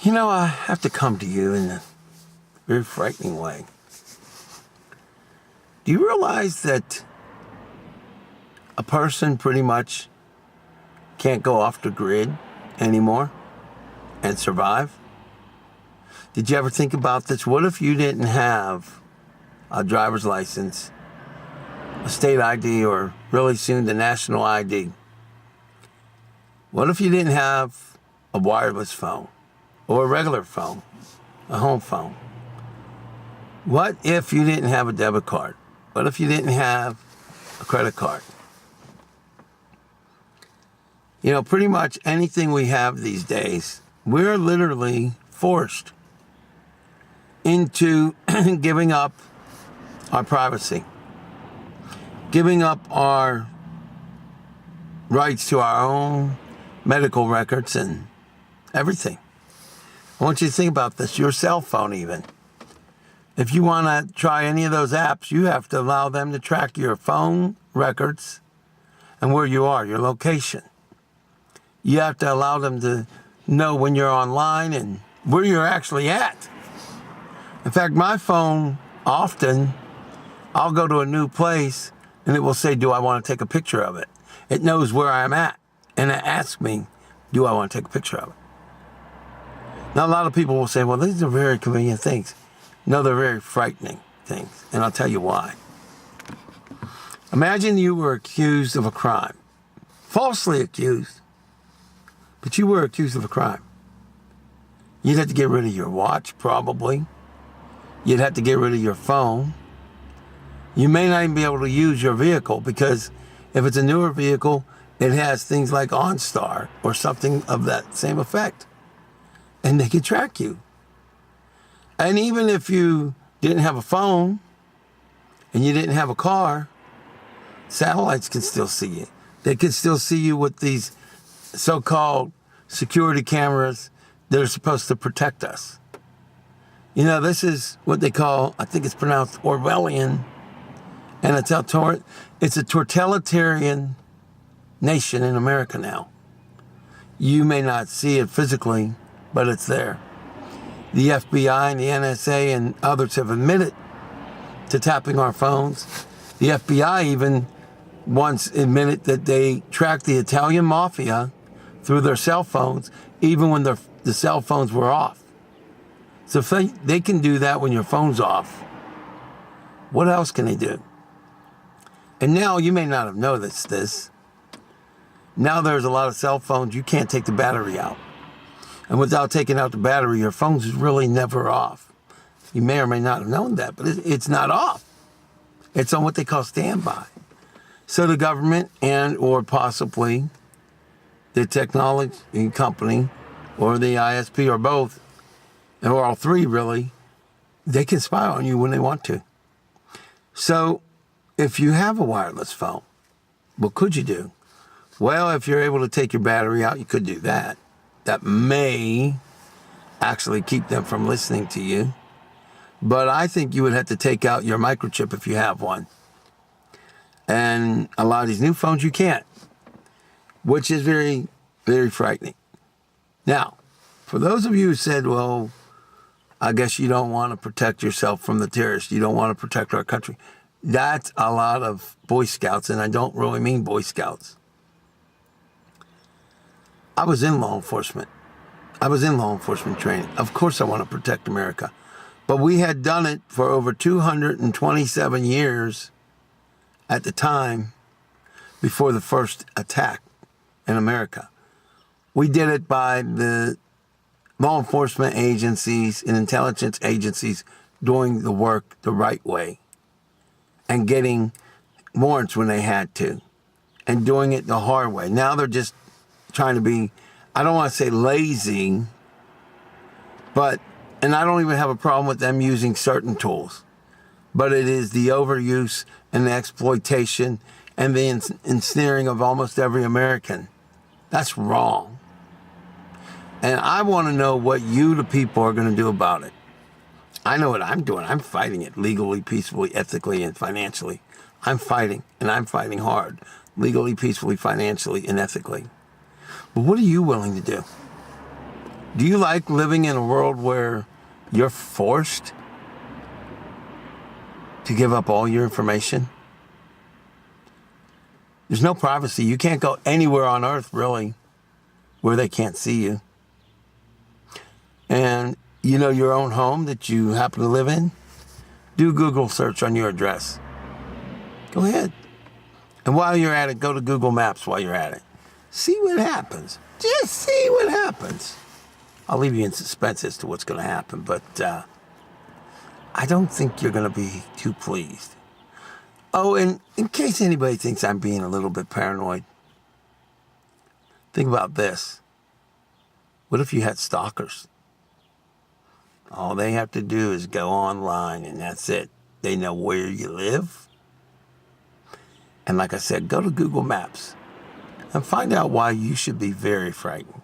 I have to come to you in a very frightening way. Do you realize that a person pretty much can't go off the grid anymore and survive? Did you ever think about this? What if you didn't have a driver's license, a state ID, or really soon the national ID? What if you didn't have a wireless phone or a regular phone, a home phone? What if you didn't have a debit card? What if you didn't have a credit card? Pretty much anything we have these days, we're literally forced into giving up our privacy, giving up our rights to our own medical records and everything. I want you to think about this, your cell phone even. If you want to try any of those apps, you have to allow them to track your phone records and where you are, your location. You have to allow them to know when you're online and where you're actually at. In fact, my phone, often, I'll go to a new place and it will say, do I want to take a picture of it? It knows where I'm at. And it asks me, do I want to take a picture of it? Now, a lot of people will say, well, these are very convenient things. No, they're very frightening things. And I'll tell you why. Imagine you were accused of a crime. Falsely accused. But you were accused of a crime. You'd have to get rid of your watch, probably. You'd have to get rid of your phone. You may not even be able to use your vehicle because if it's a newer vehicle, it has things like OnStar or something of that same effect. And they can track you. And even if you didn't have a phone and you didn't have a car, satellites can still see you. They can still see you with these so-called security cameras that are supposed to protect us. This is what they call, I think it's pronounced Orwellian, and it's a totalitarian nation in America now. You may not see it physically, but it's there. The FBI and the NSA and others have admitted to tapping our phones. The FBI even once admitted that they tracked the Italian mafia through their cell phones, even when the cell phones were off. So if they can do that when your phone's off, what else can they do? And now you may not have noticed this. Now there's a lot of cell phones, you can't take the battery out. And without taking out the battery, your phone's is really never off. You may or may not have known that, but it's not off. It's on what they call standby. So the government and or possibly the technology company or the ISP or both, or all three really, they can spy on you when they want to. So if you have a wireless phone, what could you do? Well, if you're able to take your battery out, you could do that. That may actually keep them from listening to you. But I think you would have to take out your microchip if you have one. And a lot of these new phones, you can't, which is very, very frightening. Now, for those of you who said, well, I guess you don't want to protect yourself from the terrorists. You don't want to protect our country. That's a lot of Boy Scouts, and I don't really mean Boy Scouts. I was in law enforcement. I was in law enforcement training. Of course I want to protect America. But we had done it for over 227 years at the time before the first attack in America. We did it by the law enforcement agencies and intelligence agencies doing the work the right way and getting warrants when they had to and doing it the hard way. Now they're just trying to be, I don't want to say lazy, and I don't even have a problem with them using certain tools, but it is the overuse and the exploitation and the ensnaring of almost every American. That's wrong. And I want to know what you, the people, are going to do about it. I know what I'm doing. I'm fighting it legally, peacefully, ethically, and financially. I'm fighting, and I'm fighting hard, legally, peacefully, financially, and ethically. But what are you willing to do? Do you like living in a world where you're forced to give up all your information? There's no privacy. You can't go anywhere on earth, really, where they can't see you. And you know your own home that you happen to live in? Do a Google search on your address. Go ahead. And while you're at it, go to Google Maps while you're at it. See what happens. Just see what happens. I'll leave you in suspense as to what's going to happen, but I don't think you're going to be too pleased. Oh, and in case anybody thinks I'm being a little bit paranoid, think about this. What if you had stalkers? All they have to do is go online and that's it. They know where you live. And like I said, go to Google Maps and find out why you should be very frightened.